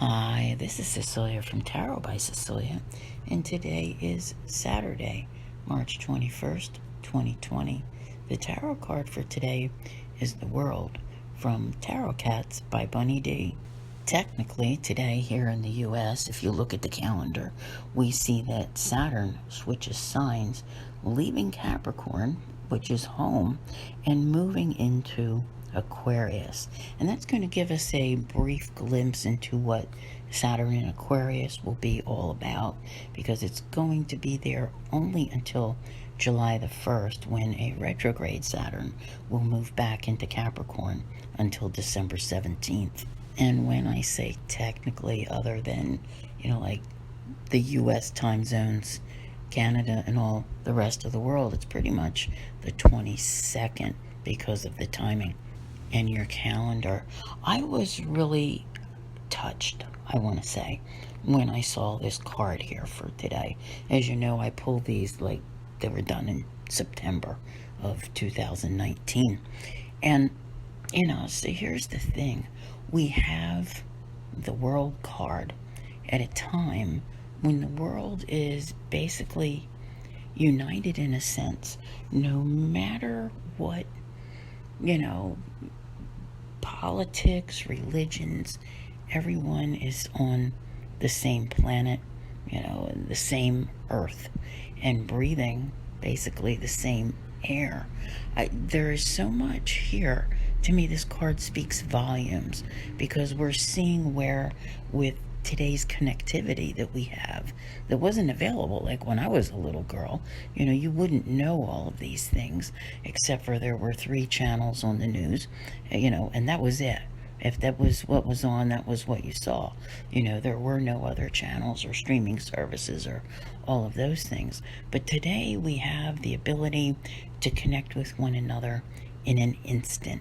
Hi, this is Cecilia from Tarot by Cecilia, and today is Saturday, March 21st, 2020. The tarot card for today is the World from Tarot Cats by Bunny D. Technically, today here in the US, if you look at the calendar, we see that Saturn switches signs, leaving Capricorn, which is home, and moving into Aquarius. And that's going to give us a brief glimpse into what Saturn in Aquarius will be all about, because it's going to be there only until July the 1st, when a retrograde Saturn will move back into Capricorn until December 17th. And when I say technically, other than, like the US time zones, Canada, and all the rest of the world, it's pretty much the 22nd because of the timing and your calendar. I was really touched, I want to say, when I saw this card here for today. As you know, I pulled these like they were done in September of 2019. And, so here's the thing. We have the World card at a time when the world is basically united in a sense. No matter what, politics, religions, everyone is on the same planet, the same earth, and breathing basically the same air. There is so much here. To me, this card speaks volumes, because we're seeing where, with today's connectivity that we have, that wasn't available like when I was a little girl. You wouldn't know all of these things, except for there were 3 channels on the news, and that was it. If that was what was on, that was what you saw. There were no other channels or streaming services or all of those things. But today we have the ability to connect with one another in an instant,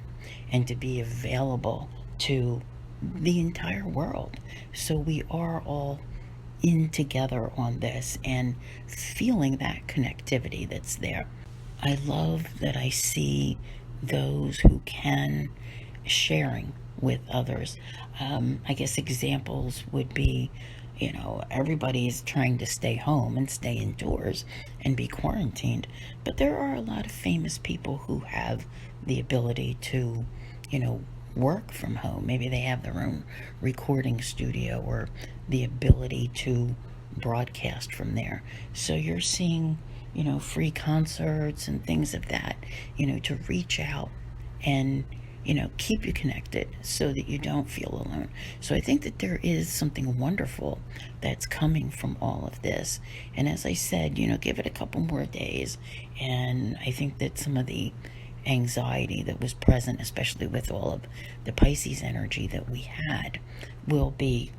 and to be available to the entire world. So we are all in together on this and feeling that connectivity that's there. I love that I see those who can sharing with others. I guess examples would be, everybody is trying to stay home and stay indoors and be quarantined, but there are a lot of famous people who have the ability to, work from home. Maybe they have their own recording studio, or the ability to broadcast from there. So you're seeing, free concerts and things of that, to reach out and, keep you connected so that you don't feel alone. So I think that there is something wonderful that's coming from all of this. And as I said, give it a couple more days. And I think that some of the anxiety that was present, especially with all of the Pisces energy that we had, will be,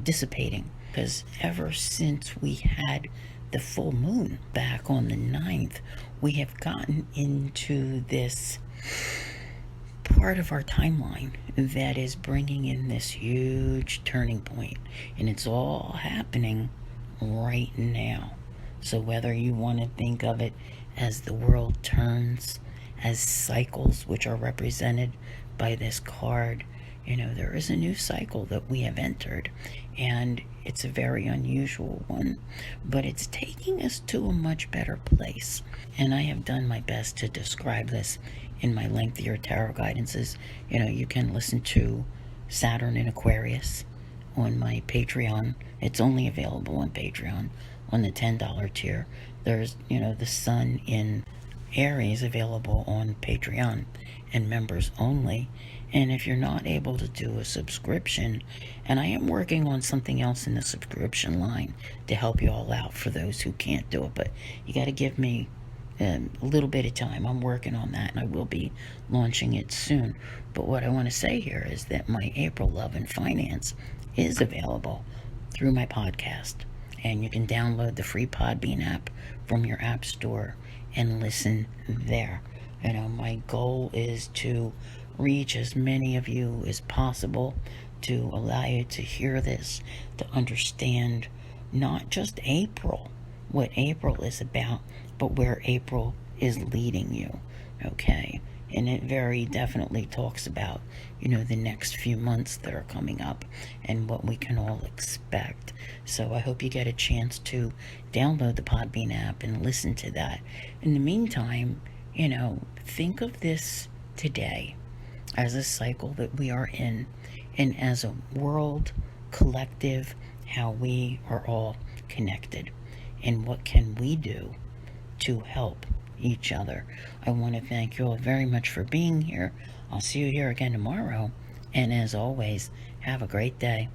dissipating. Because ever since we had the full moon back on the 9th, we have gotten into this part of our timeline that is bringing in this huge turning point, and it's all happening right now. So whether you want to think of it as the world turns, as cycles, which are represented by this card, there is a new cycle that we have entered, and it's a very unusual one, but it's taking us to a much better place. And I have done my best to describe this in my lengthier tarot guidances. You can listen to Saturn in Aquarius on my Patreon. It's only available on Patreon on the $10 tier. There's, the Sun in Aries available on Patreon and members only. And if you're not able to do a subscription, and I am working on something else in the subscription line to help you all out for those who can't do it, but you got to give me a little bit of time. I'm working on that, and I will be launching it soon. But what I want to say here is that my April Love and Finance is available through my podcast, and you can download the free Podbean app from your app store and listen there. My goal is to reach as many of you as possible, to allow you to hear this, to understand not just April, what April is about, but where April is leading you. Okay? And it very definitely talks about, the next few months that are coming up and what we can all expect. So I hope you get a chance to download the Podbean app and listen to that. In the meantime, think of this today as a cycle that we are in, and as a world collective, how we are all connected, and what can we do to help each other. I want to thank you all very much for being here. I'll see you here again tomorrow, and as always, have a great day.